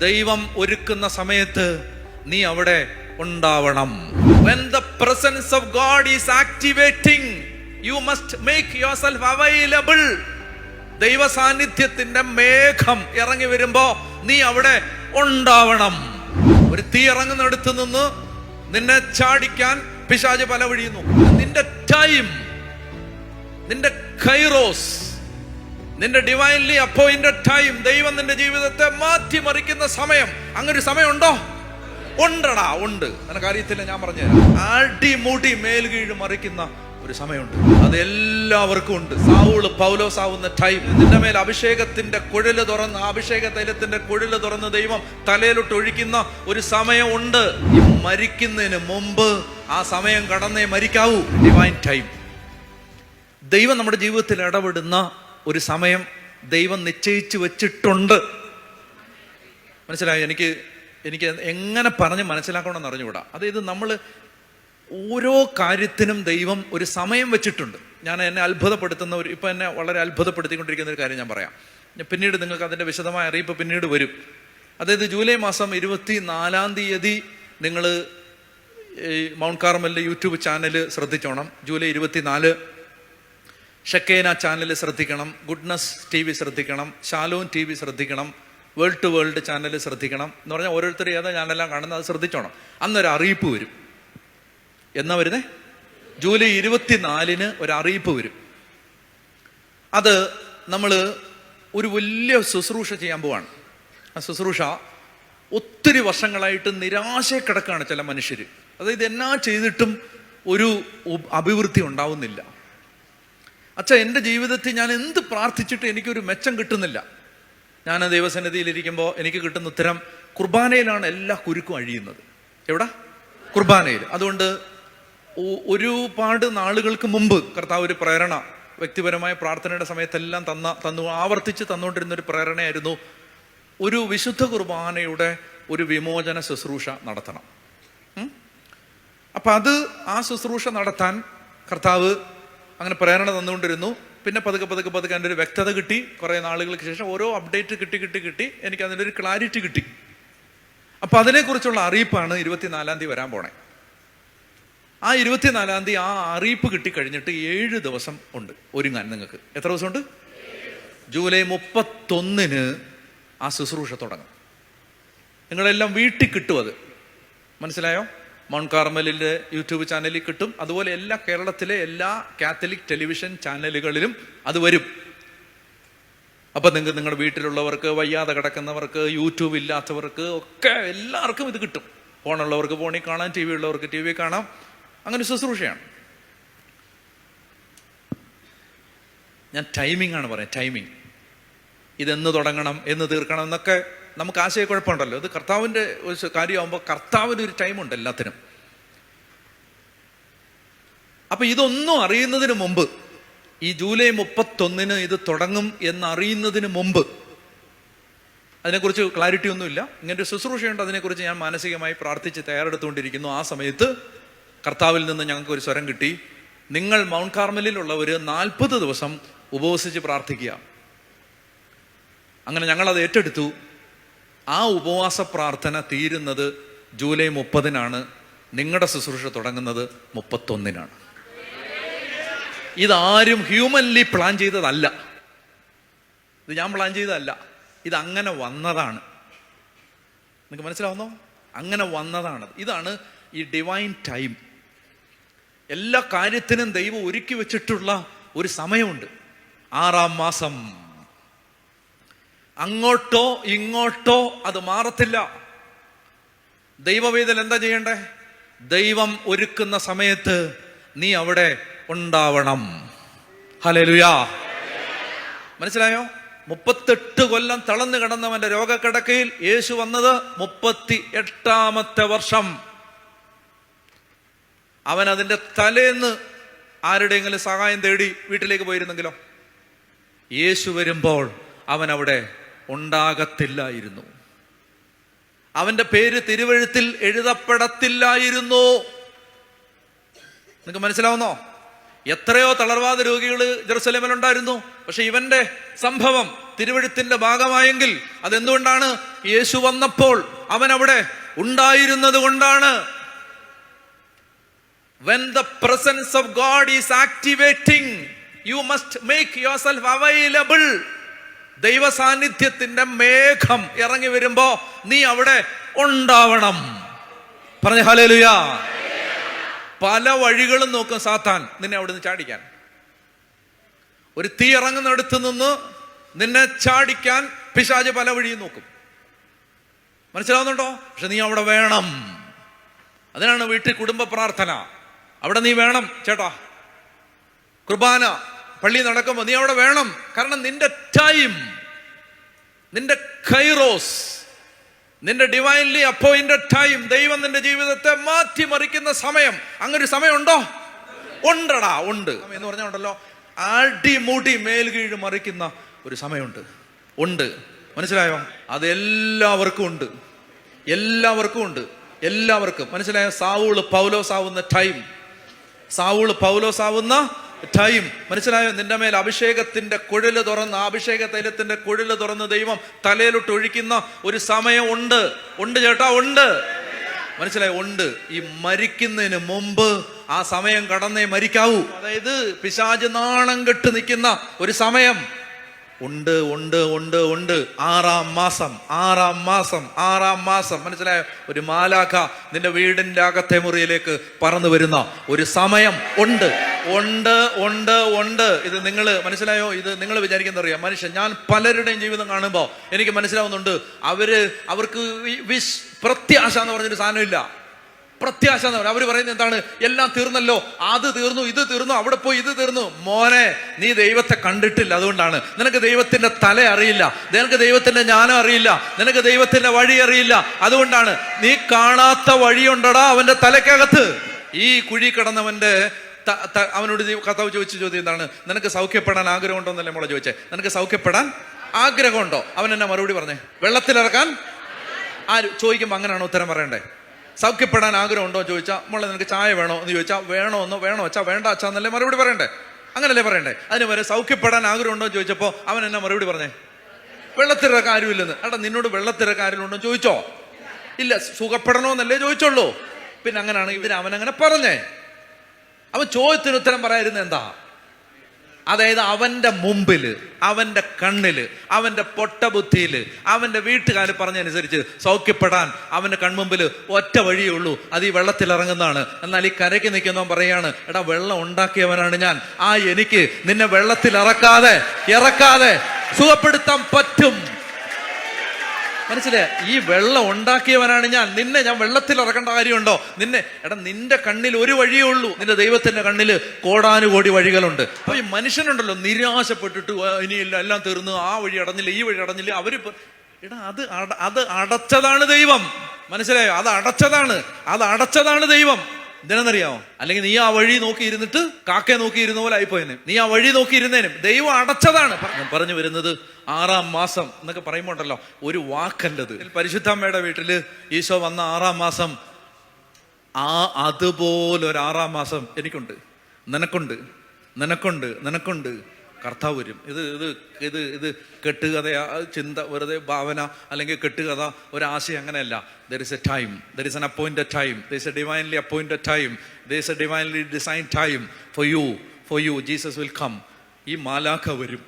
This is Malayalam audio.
ദൈവം ഒരുക്കുന്ന സമയത്ത് നീ അവിടെ ഉണ്ടാവണം. When the presence of God is activating, you must make yourself available. ദൈവ സാന്നിധ്യത്തിന്റെ മേഘം ഇറങ്ങി വരുമ്പോ നീ അവിടെ ഉണ്ടാവണം. ഒരു തീ ഇറങ്ങുന്നിടത്ത് നിന്ന് നിന്നെ ചാടിക്കാൻ പിശാച് പല വഴിയുന്നു. നിന്റെ ടൈം, നിന്റെ കൈറോസ്, നിന്റെ ഡിവൈൻലി അപ്പോയിന്റഡ് ടൈം, ദൈവം നിന്റെ ജീവിതത്തെ മാറ്റിമറിക്കുന്ന സമയം, അങ്ങനെ ഒരു സമയം ഉണ്ടോ? ഉണ്ടടാ, ഉണ്ട്. നിനക്ക് അറിയത്തില്ല, ഞാൻ പറഞ്ഞുതരാം. അടിമുടി മേൽകീഴ് മറിക്കുന്ന ഒരു സമയമുണ്ട്. അത് എല്ലാവർക്കും ഉണ്ട്. സാവൂള് പൗലോസ് ആവുന്ന ടൈം, നിന്റെ മേൽ അഭിഷേകത്തിന്റെ കുഴല് തുറന്ന്, അഭിഷേക തൈലത്തിന്റെ കുഴല് തുറന്ന് ദൈവം തലയിലോട്ട് ഒഴിക്കുന്ന ഒരു സമയമുണ്ട്. ഈ മരിക്കുന്നതിന് മുമ്പ് ആ സമയം കടന്നേ മരിക്കാവൂ. Divine time. ദൈവം നമ്മുടെ ജീവിതത്തിൽ ഇടപെടുന്ന ഒരു സമയം ദൈവം നിശ്ചയിച്ചു വെച്ചിട്ടുണ്ട്. മനസ്സിലായോ? എനിക്ക് എങ്ങനെ പറഞ്ഞ് മനസ്സിലാക്കണമെന്ന് അറിഞ്ഞുകൂടാ. അതായത് നമ്മൾ ഓരോ കാര്യത്തിനും ദൈവം ഒരു സമയം വെച്ചിട്ടുണ്ട്. എന്നെ അത്ഭുതപ്പെടുത്തുന്ന ഇപ്പം എന്നെ വളരെ അത്ഭുതപ്പെടുത്തിക്കൊണ്ടിരിക്കുന്ന ഒരു കാര്യം ഞാൻ പറയാം. പിന്നീട് നിങ്ങൾക്ക് അതിൻ്റെ വിശദമായ അറിയിപ്പ് പിന്നീട് വരും. അതായത് ജൂലൈ മാസം 24 നിങ്ങൾ ഈ മൗണ്ട് കാർമലിൻ്റെ യൂട്യൂബ് ചാനൽ ശ്രദ്ധിച്ചോണം. ജൂലൈ 24 ഷെക്കേന ചാനൽ ശ്രദ്ധിക്കണം, ഗുഡ്നസ് TV ശ്രദ്ധിക്കണം, ഷാലോൻ TV ശ്രദ്ധിക്കണം, വേൾഡ് ടു വേൾഡ് ചാനൽ ശ്രദ്ധിക്കണം. എന്ന് പറഞ്ഞാൽ ഓരോരുത്തർ ഏതാ ചാനലെല്ലാം കാണുന്നത് അത് ശ്രദ്ധിച്ചോണം. അന്നൊരു അറിയിപ്പ് വരും. എന്നാ വരുന്നേ? ജൂലൈ 24 ഒരു അറിയിപ്പ് വരും. അത് നമ്മൾ ഒരു വലിയ ശുശ്രൂഷ ചെയ്യാൻ പോവാണ്. ആ ശുശ്രൂഷ ഒത്തിരി വർഷങ്ങളായിട്ട് നിരാശയിൽ കിടക്കുകയാണ് ചില മനുഷ്യർ. അതായത് എന്നാ ചെയ്തിട്ടും ഒരു അഭിവൃദ്ധി ഉണ്ടാവുന്നില്ല. അച്ഛാ, എൻ്റെ ജീവിതത്തിൽ ഞാൻ എന്ത് പ്രാർത്ഥിച്ചിട്ട് എനിക്കൊരു മെച്ചം കിട്ടുന്നില്ല. ഞാൻ ദൈവസന്നിധിയിലിരിക്കുമ്പോൾ എനിക്ക് കിട്ടുന്ന ഉത്തരം, കുർബാനയിലാണ് എല്ലാ കുരുക്കും അഴിയുന്നത്. എവിടെ? കുർബാനയിൽ. അതുകൊണ്ട് ഒരുപാട് നാളുകൾക്ക് മുമ്പ് കർത്താവ് ഒരു പ്രേരണ, വ്യക്തിപരമായ പ്രാർത്ഥനയുടെ സമയത്തെല്ലാം ആവർത്തിച്ച് തന്നുകൊണ്ടിരുന്ന ഒരു പ്രേരണയായിരുന്നു, ഒരു വിശുദ്ധ കുർബാനയുടെ ഒരു വിമോചന ശുശ്രൂഷ നടത്തണം. അപ്പം ആ ശുശ്രൂഷ നടത്താൻ കർത്താവ് അങ്ങനെ പ്രേരണ തന്നുകൊണ്ടിരുന്നു. പിന്നെ പതുക്കെ അതിൻ്റെ ഒരു വ്യക്തത കിട്ടി. കുറേ നാളുകൾക്ക് ശേഷം ഓരോ അപ്ഡേറ്റ് കിട്ടി എനിക്ക് അതിൻ്റെ ഒരു ക്ലാരിറ്റി കിട്ടി. അപ്പം അതിനെക്കുറിച്ചുള്ള അറിയിപ്പാണ് 24 വരാൻ പോണേ. ആ 24 ആ അറിയിപ്പ് കിട്ടിക്കഴിഞ്ഞിട്ട് 7 ദിവസം ഉണ്ട് ഒരുങ്ങാൻ നിങ്ങൾക്ക്. എത്ര ദിവസമുണ്ട്? ജൂലൈ 31 ആ ശുശ്രൂഷ തുടങ്ങും. നിങ്ങളെല്ലാം വീട്ടിൽ കിട്ടും. അത് മനസ്സിലായോ? മൗണ്ട് കാർമലിൻ്റെ യൂട്യൂബ് ചാനലിൽ കിട്ടും. അതുപോലെ എല്ലാ കേരളത്തിലെ എല്ലാ കാത്തലിക് ടെലിവിഷൻ ചാനലുകളിലും അത് വരും. അപ്പം നിങ്ങളുടെ വീട്ടിലുള്ളവർക്ക്, വയ്യാതെ കിടക്കുന്നവർക്ക്, യൂട്യൂബ് ഇല്ലാത്തവർക്ക് ഒക്കെ എല്ലാവർക്കും ഇത് കിട്ടും. ഫോണുള്ളവർക്ക് ഫോണിൽ കാണാം, TV ഉള്ളവർക്ക് TV കാണാം. അങ്ങനെ ശുശ്രൂഷയാണ്. ഞാൻ ടൈമിംഗ് ആണ് പറയാം. ടൈമിംഗ്, ഇതെന്ന് തുടങ്ങണം, എന്ന് തീർക്കണം എന്നൊക്കെ നമുക്ക് ആശയക്കുഴപ്പമുണ്ടല്ലോ. ഇത് കർത്താവിൻ്റെ ഒരു കാര്യമാകുമ്പോൾ കർത്താവിൻ്റെ ഒരു ടൈമുണ്ട് എല്ലാത്തിനും. അപ്പം ഇതൊന്നും അറിയുന്നതിന് മുമ്പ്, ഈ ജൂലൈ 31 ഇത് തുടങ്ങും എന്നറിയുന്നതിന് മുമ്പ്, അതിനെക്കുറിച്ച് ക്ലാരിറ്റി ഒന്നുമില്ല. ഇങ്ങനൊരു ശുശ്രൂഷയുണ്ട്, അതിനെക്കുറിച്ച് ഞാൻ മാനസികമായി പ്രാർത്ഥിച്ച് തയ്യാറെടുത്തുകൊണ്ടിരിക്കുന്നു. ആ സമയത്ത് കർത്താവിൽ നിന്ന് ഞങ്ങൾക്ക് ഒരു സ്വരം കിട്ടി, നിങ്ങൾ മൗണ്ട് കാർമലിലുള്ളവർ 40 ദിവസം ഉപവസിച്ച് പ്രാർത്ഥിക്കുക. അങ്ങനെ ഞങ്ങളത് ഏറ്റെടുത്തു. ആ ഉപവാസ പ്രാർത്ഥന തീരുന്നത് ജൂലൈ 30 നിങ്ങളുടെ ശുശ്രൂഷ തുടങ്ങുന്നത് 31. ഇതാരും ഹ്യൂമൻലി പ്ലാൻ ചെയ്തതല്ല. ഇത് ഞാൻ പ്ലാൻ ചെയ്തതല്ല. ഇത് അങ്ങനെ വന്നതാണ്. നിങ്ങൾക്ക് മനസ്സിലാവുന്നോ? അങ്ങനെ വന്നതാണ്. ഇതാണ് ഈ ഡിവൈൻ ടൈം. എല്ലാ കാര്യത്തിനും ദൈവം ഒരുക്കി വെച്ചിട്ടുള്ള ഒരു സമയമുണ്ട്. 6-ാം മാസം. അങ്ങോട്ടോ ഇങ്ങോട്ടോ അത് മാറത്തില്ല. ദൈവവേദന എന്താ ചെയ്യണ്ടേ? ദൈവം ഒരുക്കുന്ന സമയത്ത് നീ അവിടെ ഉണ്ടാവണം. ഹല്ലേലൂയാ. മനസ്സിലായോ? 38 കൊല്ലം തളർന്നു കിടന്നവന്റെ രോഗക്കിടക്കയിൽ യേശു വന്നത് 38ാമത്തെ വർഷം. അവൻ അതിൻ്റെ തലേന്ന് ആരുടെയെങ്കിലും സഹായം തേടി വീട്ടിലേക്ക് പോയിരുന്നെങ്കിലോ? യേശു വരുമ്പോൾ അവൻ അവിടെ ഉണ്ടാകത്തില്ലായിരുന്നു. അവന്റെ പേര് തിരുവെഴുത്തിൽ എഴുതപ്പെടത്തില്ലായിരുന്നു. നിങ്ങൾക്ക് മനസ്സിലാവുന്നോ? എത്രയോ തളർവാദ രോഗികൾ ജെറുസലേമിലുണ്ടായിരുന്നു. പക്ഷെ ഇവന്റെ സംഭവം തിരുവഴുത്തിന്റെ ഭാഗമായെങ്കിൽ അതെന്തുകൊണ്ടാണ്? യേശു വന്നപ്പോൾ അവൻ അവിടെ ഉണ്ടായിരുന്നത് കൊണ്ടാണ്. When the presence of God is activating, you must make yourself available. ദൈവ സാന്നിധ്യത്തിന്റെ മേഘം ഇറങ്ങി വരുമ്പോ നീ അവിടെ ഉണ്ടാവണം. പറഞ്ഞ ഹല്ലേലൂയ. പല വഴികളും നോക്കും സാത്താൻ നിന്നെ അവിടെ നിന്ന് ചാടിക്കാൻ. ഒരു തീ ഇറങ്ങുന്നിടത്ത് നിന്ന് നിന്നെ ചാടിക്കാൻ പിശാച് പല വഴിയും നോക്കും. മനസ്സിലാവുന്നുണ്ടോ? പക്ഷെ നീ അവിടെ വേണം. അതിനാണ് വീട്ടിൽ കുടുംബ പ്രാർത്ഥന. അവിടെ നീ വേണം ചേട്ടാ. കുർബാന പള്ളി നടക്കുമ്പോൾ നീ അവിടെ വേണം. കാരണം നിന്റെ ടൈം, നിന്റെ കൈറോസ്, നിന്റെ ഡിവൈൻലി അപ്പോയിന്റഡ് ടൈം, ദൈവം നിന്റെ ജീവിതത്തെ മാറ്റിമറിക്കുന്ന സമയം. അങ്ങനൊരു സമയം ഉണ്ടോ? ഉണ്ടടാ, ഉണ്ട് എന്ന് പറഞ്ഞാൽ ഉണ്ടല്ലോ, അടിമുടി മേൽകീഴ് മറിക്കുന്ന ഒരു സമയമുണ്ട്. ഉണ്ട്. മനസ്സിലായോ? അത് എല്ലാവർക്കും ഉണ്ട്. എല്ലാവർക്കും ഉണ്ട്. എല്ലാവർക്കും. മനസ്സിലായോ? സാവൂള് പൗലോസാവുന്ന ടൈം, സാവൂള് പൗലോസാവുന്ന ടൈം. മനസ്സിലായോ? നിന്റെ മേൽ അഭിഷേകത്തിന്റെ കുഴല് തുറന്ന്, അഭിഷേക തൈലത്തിന്റെ കുഴല് തുറന്ന് ദൈവം തലയിലോട്ട് ഒഴിക്കുന്ന ഒരു സമയം ഉണ്ട്. ഉണ്ട് ചേട്ടാ, ഉണ്ട്. മനസ്സിലായോ? ഉണ്ട്. ഈ മരിക്കുന്നതിന് മുമ്പ് ആ സമയം കടന്നേ മരിക്കാവൂ. അതായത് പിശാച് നാണം കെട്ട് നിൽക്കുന്ന ഒരു സമയം ഉണ്ട്. ഉണ്ട് ഉണ്ട് ഉണ്ട്. 6-ാം മാസം, 6-ാം മാസം, 6-ാം മാസം. മനസ്സിലായോ? ഒരു മാലാഖ നിന്റെ വീടിന്റെ അകത്തെ മുറിയിലേക്ക് പറന്നു വരുന്ന ഒരു സമയം ഉണ്ട്. ഉണ്ട് ഉണ്ട് ഉണ്ട്. ഇത് നിങ്ങൾ മനസ്സിലായോ? ഇത് നിങ്ങൾ വിചാരിക്കുന്ന അറിയാം. മനുഷ്യൻ, ഞാൻ പലരുടെയും ജീവിതം കാണുമ്പോൾ എനിക്ക് മനസ്സിലാവുന്നുണ്ട്, അവർക്ക് പ്രത്യാശ എന്ന് പറഞ്ഞൊരു സാധനമില്ല. പ്രത്യാശ എന്ന് പറഞ്ഞാൽ അവർ പറയുന്നത് എന്താണ്? എല്ലാം തീർന്നല്ലോ, അത് തീർന്നു, ഇത് തീർന്നു, അവിടെ പോയി ഇത് തീർന്നു. മോനെ, നീ ദൈവത്തെ കണ്ടിട്ടില്ല. അതുകൊണ്ടാണ് നിനക്ക് ദൈവത്തിന്റെ തല അറിയില്ല, നിനക്ക് ദൈവത്തിന്റെ ജ്ഞാനം അറിയില്ല, നിനക്ക് ദൈവത്തിന്റെ വഴി അറിയില്ല. അതുകൊണ്ടാണ് നീ കാണാത്ത വഴിയുണ്ടടാ അവന്റെ തലക്കകത്ത്. ഈ കുഴി കിടന്നവന്റെ അവനോട് കർത്താവ് ചോദിച്ച ചോദ്യം എന്താണ്? നിനക്ക് സൗഖ്യപ്പെടാൻ ആഗ്രഹമുണ്ടോ എന്നല്ലേ മോളെ ചോദിച്ചേ? നിനക്ക് സൗഖ്യപ്പെടാൻ ആഗ്രഹമുണ്ടോ? അവൻ എന്നാ മറുപടി പറഞ്ഞേ? വെള്ളത്തിലിറക്കാൻ. ആര് ചോദിക്കുമ്പോ അങ്ങനെയാണോ ഉത്തരം പറയണ്ടേ? സൗഖ്യപ്പെടാൻ ആഗ്രഹം ഉണ്ടോ ചോദിച്ചാൽ, മോളെ നിനക്ക് ചായ വേണോ എന്ന് ചോദിച്ചാൽ വേണോ അച്ഛാ, വേണ്ട അച്ഛാ എന്നല്ലേ മറുപടി പറയണ്ടേ? അങ്ങനല്ലേ പറയണ്ടേ? അതിന് വരെ സൗഖ്യപ്പെടാൻ ആഗ്രഹം ഉണ്ടോ ചോദിച്ചപ്പോ അവൻ എന്നാ മറുപടി പറഞ്ഞേ? വെള്ളത്തിറക്കാൻ ആരുമില്ലെന്ന്. എടാ, നിന്നോട് വെള്ളത്തിറക്കാൻ ആരും ഉണ്ടോ ചോദിച്ചോ? ഇല്ല. സുഖപ്പെടണോന്നല്ലേ ചോദിച്ചോളൂ. പിന്നെ അങ്ങനെയാണ് ഇതിന് അവനങ്ങനെ പറഞ്ഞേ. അവൻ ചോദ്യത്തിന് ഉത്തരം പറയാതിരുന്ന എന്താ? അതായത് അവന്റെ മുമ്പില്, അവന്റെ കണ്ണില്, അവന്റെ പൊട്ടബുദ്ധിയില്, അവന്റെ വീട്ടുകാർ പറഞ്ഞനുസരിച്ച് സൗഖ്യപ്പെടാൻ അവന്റെ കൺമുമ്പിൽ ഒറ്റ വഴിയേ ഉള്ളൂ. അത് ഈ വെള്ളത്തിൽ ഇറങ്ങുന്നതാണ്. എന്നാൽ ഈ കരയ്ക്ക് നിൽക്കുന്നവൻ പറയാണ്, എടാ വെള്ളം ഉണ്ടാക്കിയവനാണ് ഞാൻ. എനിക്ക് നിന്നെ വെള്ളത്തിൽ ഇറക്കാതെ സുഖപ്പെടുത്താൻ പറ്റും. മനസ്സിലായ? ഈ വെള്ളം ഉണ്ടാക്കിയവനാണ് ഞാൻ. നിന്നെ ഞാൻ വെള്ളത്തിൽ ഇറക്കേണ്ട കാര്യമുണ്ടോ? നിന്റെ കണ്ണിൽ ഒരു വഴിയേ ഉള്ളൂ. നിന്റെ ദൈവത്തിന്റെ കണ്ണിൽ കോടാനുകോടി വഴികളുണ്ട്. അപ്പൊ ഈ മനുഷ്യനുണ്ടല്ലോ, നിരാശപ്പെട്ടിട്ട് ഇനിയില്ല, എല്ലാം തീർന്നു, ആ വഴി അടഞ്ഞില്ല, ഈ വഴി അടഞ്ഞില്ല. അത് അടച്ചതാണ് ദൈവം. മനസ്സിലായോ? അത് അടച്ചതാണ് ദൈവം. എന്തിനാണെന്നറിയാമോ? അല്ലെങ്കിൽ നീ ആ വഴി നോക്കി ഇരുന്നിട്ട് കാക്കയെ നോക്കി ഇരുന്ന പോലെ ആയിപ്പോയനെ. നീ ആ വഴി നോക്കി ഇരുന്നേനും ദൈവം അടച്ചതാണ്. ഞാൻ പറഞ്ഞു വരുന്നത് 6-ാം മാസം എന്നൊക്കെ പറയുമ്പോ ഉണ്ടല്ലോ, ഒരു വാക്കല്ലത്. പരിശുദ്ധമ്മയുടെ വീട്ടില് ഈശോ വന്ന 6-ാം മാസം, അതുപോലൊരു 6-ാം മാസം എനിക്കുണ്ട്, നിനക്കുണ്ട്. കർത്താവ് വരും. ഇത് കെട്ടുകഥ, ചിന്ത, വെറുതെ ഭാവന, അല്ലെങ്കിൽ കെട്ടുകഥ, ഒരാശയം, അങ്ങനെയല്ല. There is a time, there is an appointed time, there is a divinely appointed time, there is a divinely designed time for you. Jesus will come. ഈ മാലാഖ വരും.